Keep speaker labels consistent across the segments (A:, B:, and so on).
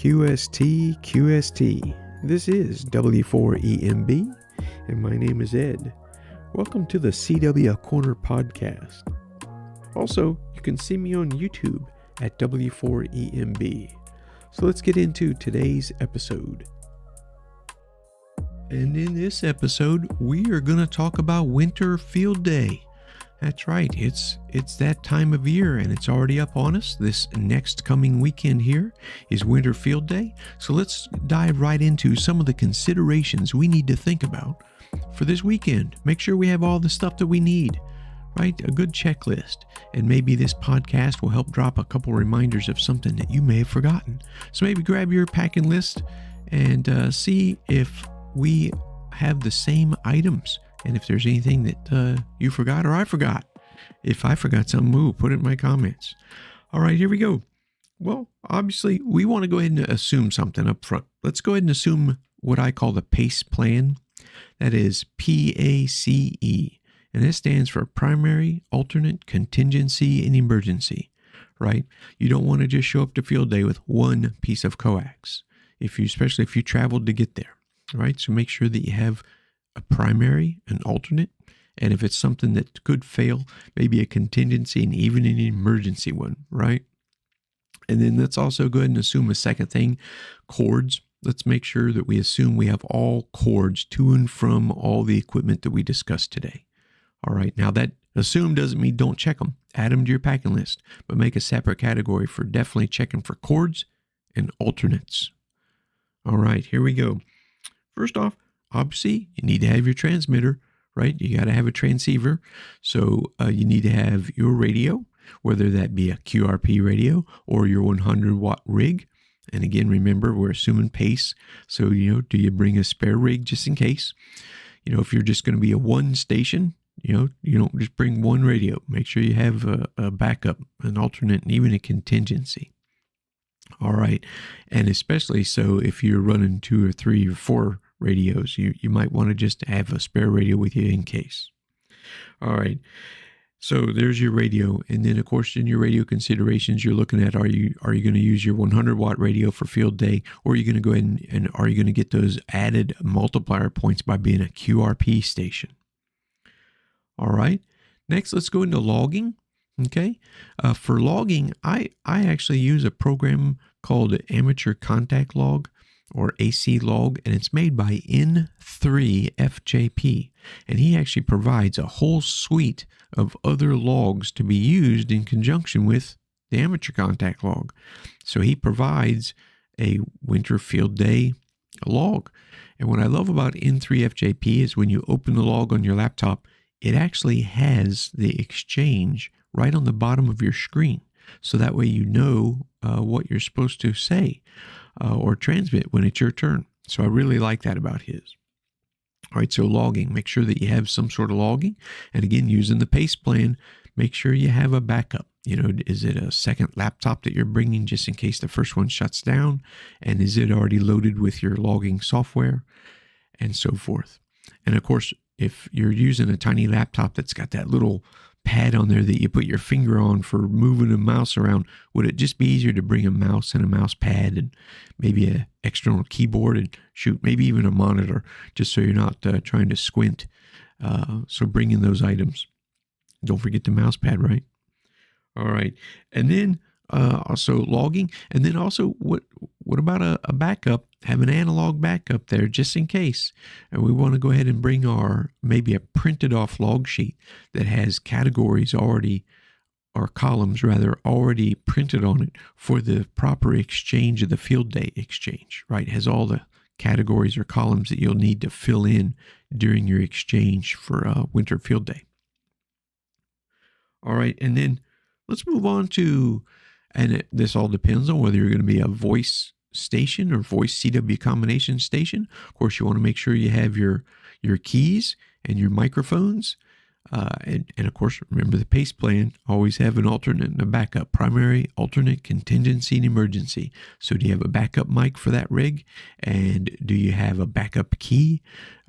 A: QST, QST. This is W4EMB, and my name is Ed. Welcome to the CW Corner Podcast. Also, you can see me on YouTube at W4EMB. So let's get into today's episode. And in this episode, we are going to talk about Winter Field Day. That's right, it's that time of year and it's already up on us. This next coming weekend here is Winter Field Day. So let's dive right into some of the considerations we need to think about for this weekend. Make sure we have all the stuff that we need, right? A good checklist. And maybe this podcast will help drop a couple reminders of something that you may have forgotten. So maybe grab your packing list and see if we have the same items. And if there's anything that you forgot or I forgot, if I forgot something, put it in my comments. All right, here we go. Well, obviously, we want to go ahead and assume something up front. Let's go ahead and assume what I call the PACE plan. That is PACE. And this stands for Primary, Alternate, Contingency, and Emergency, right? You don't want to just show up to field day with one piece of coax, especially if you traveled to get there, right? So make sure that you have a primary, an alternate, and if it's something that could fail, maybe a contingency and even an emergency one, right? And then let's also go ahead and assume a second thing, cords. Let's make sure that we assume we have all cords to and from all the equipment that we discussed today. All right, now that assume doesn't mean don't check them. Add them to your packing list, but make a separate category for definitely checking for cords and alternates. All right, here we go. First off, obviously, you need to have your transmitter, right? You got to have a transceiver. So you need to have your radio, whether that be a QRP radio or your 100-watt rig. And again, remember, we're assuming PACE. So, do you bring a spare rig just in case? If you're just going to be a one station, you don't just bring one radio. Make sure you have a backup, an alternate, and even a contingency. All right. And especially so if you're running 2 or 3 or 4 radios, you might want to just have a spare radio with you in case. All right, so there's your radio, and then of course in your radio considerations you're looking at, are you going to use your 100-watt radio for field day, or are you going to go ahead and are you going to get those added multiplier points by being a QRP station? All right, next let's go into logging. Okay, for logging, I actually use a program called Amateur Contact Log, or AC Log, and it's made by N3FJP. And he actually provides a whole suite of other logs to be used in conjunction with the Amateur Contact Log. So he provides a Winter Field Day log. And what I love about N3FJP is when you open the log on your laptop, it actually has the exchange right on the bottom of your screen. So that way you know what you're supposed to say or transmit when it's your turn. So I really like that about his. All right, so logging, make sure that you have some sort of logging. And again, using the PACE plan, make sure you have a backup. Is it a second laptop that you're bringing just in case the first one shuts down? And is it already loaded with your logging software? And so forth. And of course, if you're using a tiny laptop that's got that little pad on there that you put your finger on for moving a mouse around, would it just be easier to bring a mouse and a mouse pad and maybe an external keyboard and maybe even a monitor, just so you're not trying to squint? So bring in those items. Don't forget the mouse pad, right? All right. And then also logging. And then also, what about a backup? Have an analog backup there just in case. And we want to go ahead and bring maybe a printed off log sheet that has categories already, or columns rather, already printed on it for the proper exchange of the field day exchange, right? It has all the categories or columns that you'll need to fill in during your exchange for Winter Field Day. All right, and then let's move on to, this all depends on whether you're going to be a voice station or voice CW combination station. Of course, you want to make sure you have your keys and your microphones. And of course, remember the PACE plan, always have an alternate and a backup, primary, alternate, contingency, and emergency. So do you have a backup mic for that rig? And do you have a backup key?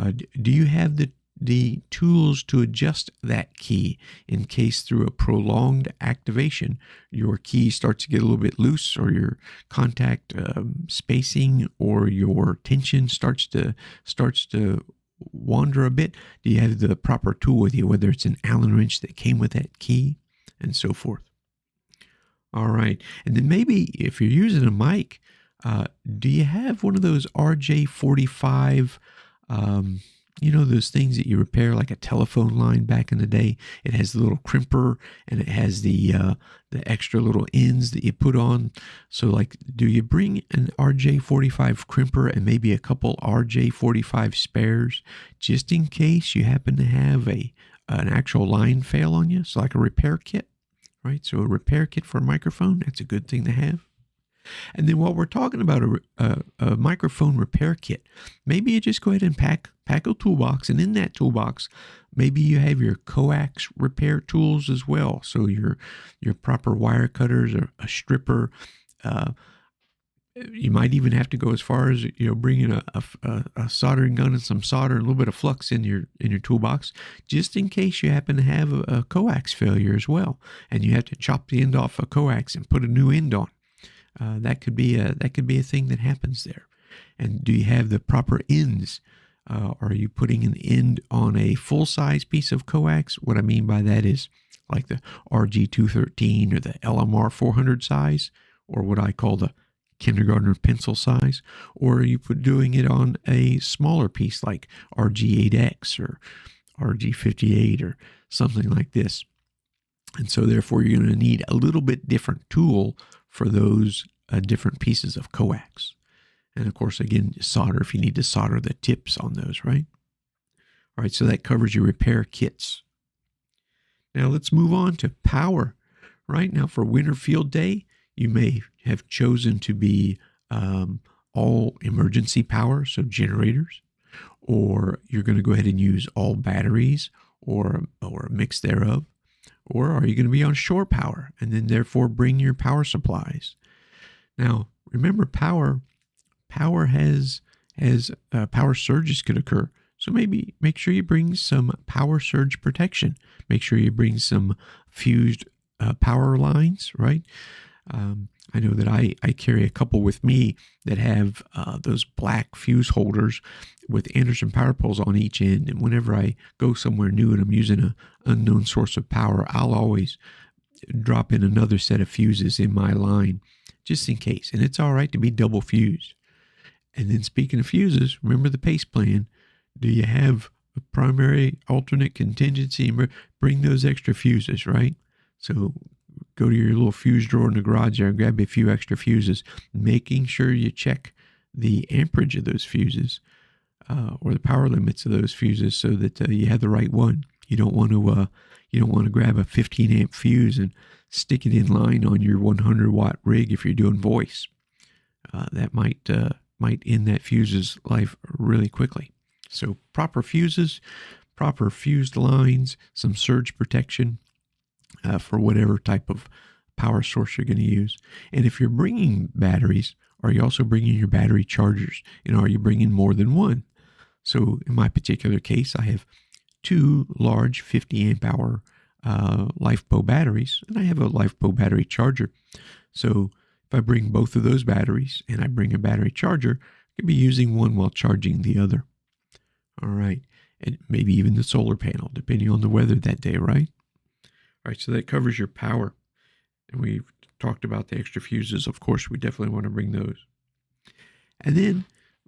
A: Do you have the the tools to adjust that key in case through a prolonged activation, your key starts to get a little bit loose, or your contact spacing or your tension starts to wander a bit. Do you have the proper tool with you, whether it's an Allen wrench that came with that key and so forth? All right. And then maybe if you're using a mic, do you have one of those RJ45, those things that you repair like a telephone line back in the day? It has the little crimper, and it has the extra little ends that you put on. So like, do you bring an RJ45 crimper and maybe a couple RJ45 spares just in case you happen to have an actual line fail on you? So like a repair kit, right? So a repair kit for a microphone, that's a good thing to have. And then while we're talking about a microphone repair kit, maybe you just go ahead and pack a toolbox, and in that toolbox, maybe you have your coax repair tools as well. So your proper wire cutters, or a stripper. You might even have to go as far as bringing a soldering gun and some solder and a little bit of flux in your toolbox, just in case you happen to have a coax failure as well, and you have to chop the end off a coax and put a new end on. That could be a thing that happens there. And do you have the proper ends? Are you putting an end on a full-size piece of coax? What I mean by that is like the RG213 or the LMR 400 size, or what I call the kindergartner pencil size, or are you doing it on a smaller piece like RG8X or RG58 or something like this? And so therefore you're going to need a little bit different tool for those different pieces of coax. And of course, again, solder if you need to solder the tips on those, right? All right, so that covers your repair kits. Now let's move on to power. Right now for winter field day, you may have chosen to be all emergency power, so generators, or you're going to go ahead and use all batteries or a mix thereof. Or are you going to be on shore power and then therefore bring your power supplies? Now, remember, power has power surges could occur. So maybe make sure you bring some power surge protection. Make sure you bring some fused power lines, right? I know that I carry a couple with me that have those black fuse holders with Anderson power poles on each end. And whenever I go somewhere new and I'm using an unknown source of power, I'll always drop in another set of fuses in my line just in case. And it's all right to be double fused. And then speaking of fuses, remember the PACE plan. Do you have a primary, alternate, contingency? Bring those extra fuses, right? So go to your little fuse drawer in the garage there and grab a few extra fuses, making sure you check the amperage of those fuses or the power limits of those fuses so that you have the right one. You don't want to grab a 15 amp fuse and stick it in line on your 100 watt rig if you're doing voice. That might end that fuse's life really quickly. So proper fuses, proper fused lines, some surge protection for whatever type of power source you're going to use. And if you're bringing batteries, are you also bringing your battery chargers? And are you bringing more than one? So in my particular case, I have two large 50 amp hour LifePo batteries, and I have a LifePo battery charger. So if I bring both of those batteries and I bring a battery charger, I could be using one while charging the other. All right. And maybe even the solar panel, depending on the weather that day, right? All right, so that covers your power. And we've talked about the extra fuses. Of course, we definitely want to bring those. And then,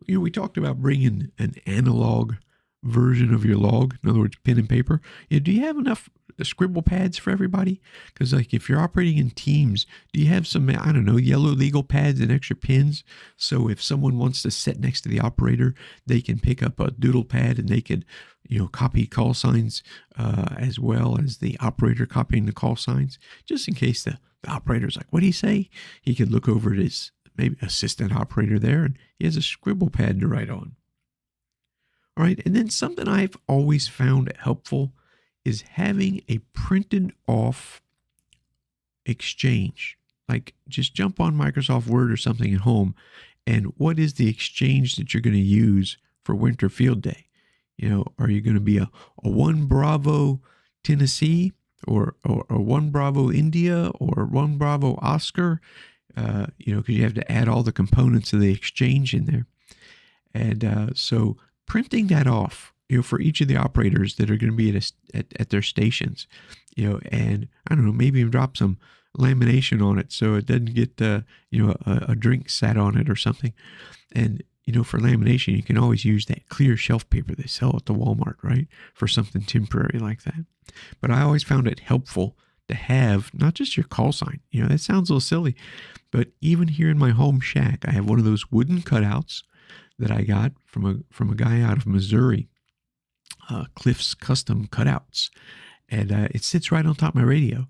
A: we talked about bringing an analog version of your log. In other words, pen and paper. Do you have enough scribble pads for everybody? Because like if you're operating in teams, do you have some, I don't know, yellow legal pads and extra pens? So if someone wants to sit next to the operator, they can pick up a doodle pad and they could, copy call signs as well as the operator copying the call signs, just in case the operator's like, what do you say? He could look over at his maybe assistant operator there and he has a scribble pad to write on. All right, and then something I've always found helpful is having a printed off exchange. Like just jump on Microsoft Word or something at home, and what is the exchange that you're going to use for winter field day? Are you going to be a 1 Bravo Tennessee or 1 Bravo India or 1 Bravo Oscar? Because you have to add all the components of the exchange in there. And so printing that off, for each of the operators that are going to be at their stations, and I don't know, maybe even drop some lamination on it so it doesn't get, a drink sat on it or something. And, for lamination, you can always use that clear shelf paper they sell at the Walmart, right? For something temporary like that. But I always found it helpful to have not just your call sign. That sounds a little silly, but even here in my home shack, I have one of those wooden cutouts that I got from a guy out of Missouri, Cliff's Custom Cutouts, and it sits right on top of my radio.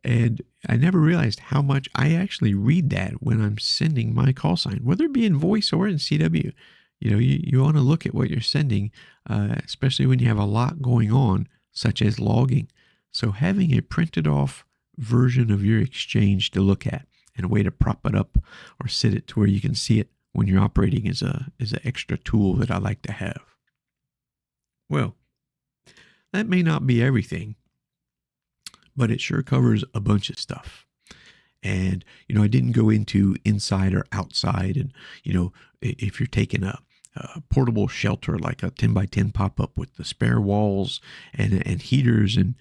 A: And I never realized how much I actually read that when I'm sending my call sign, whether it be in voice or in CW. You want to look at what you're sending, especially when you have a lot going on, such as logging. So having a printed off version of your exchange to look at and a way to prop it up or sit it to where you can see it when you're operating is an extra tool that I like to have. Well, that may not be everything, but it sure covers a bunch of stuff. And, I didn't go into inside or outside. And, if you're taking a portable shelter, like a 10 by 10 pop-up with the spare walls and heaters and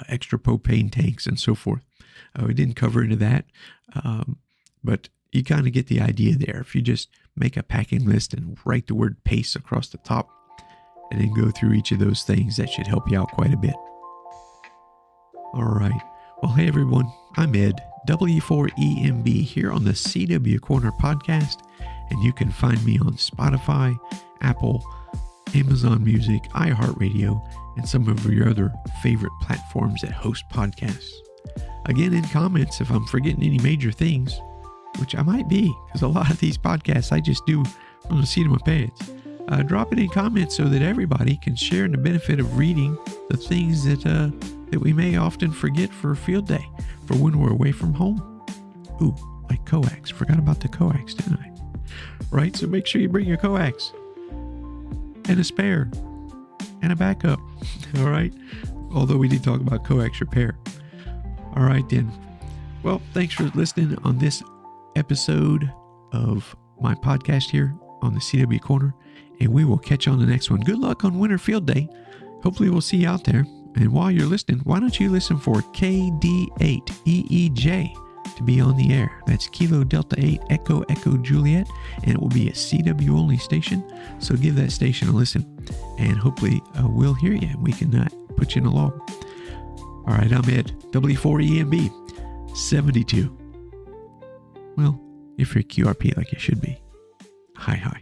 A: extra propane tanks and so forth. We didn't cover into that. But you kind of get the idea there. If you just make a packing list and write the word PACE across the top and then go through each of those things, that should help you out quite a bit. All right. Well, hey, everyone. I'm Ed, W4EMB, here on the CW Corner podcast, and you can find me on Spotify, Apple, Amazon Music, iHeartRadio, and some of your other favorite platforms that host podcasts. Again, in comments, if I'm forgetting any major things, which I might be, because a lot of these podcasts I just do from the seat of my pants, drop it in comments so that everybody can share in the benefit of reading the things that we may often forget for field day, for when we're away from home. Ooh, like coax. Forgot about the coax, didn't I? Right? So make sure you bring your coax and a spare and a backup. All right? Although we did talk about coax repair. All right, then. Well, thanks for listening on this episode of my podcast here on the CW Corner, and we will catch you on the next one. Good luck on Winter Field Day. Hopefully we'll see you out there. And while you're listening, why don't you listen for KD8EEJ to be on the air? That's Kilo Delta 8 Echo Echo Juliet, and it will be a CW only station. So give that station a listen, and hopefully we'll hear you and we can put you in a log. All right, I'm Ed, W4EMB 72. Well, if you're QRP like you should be. Hi.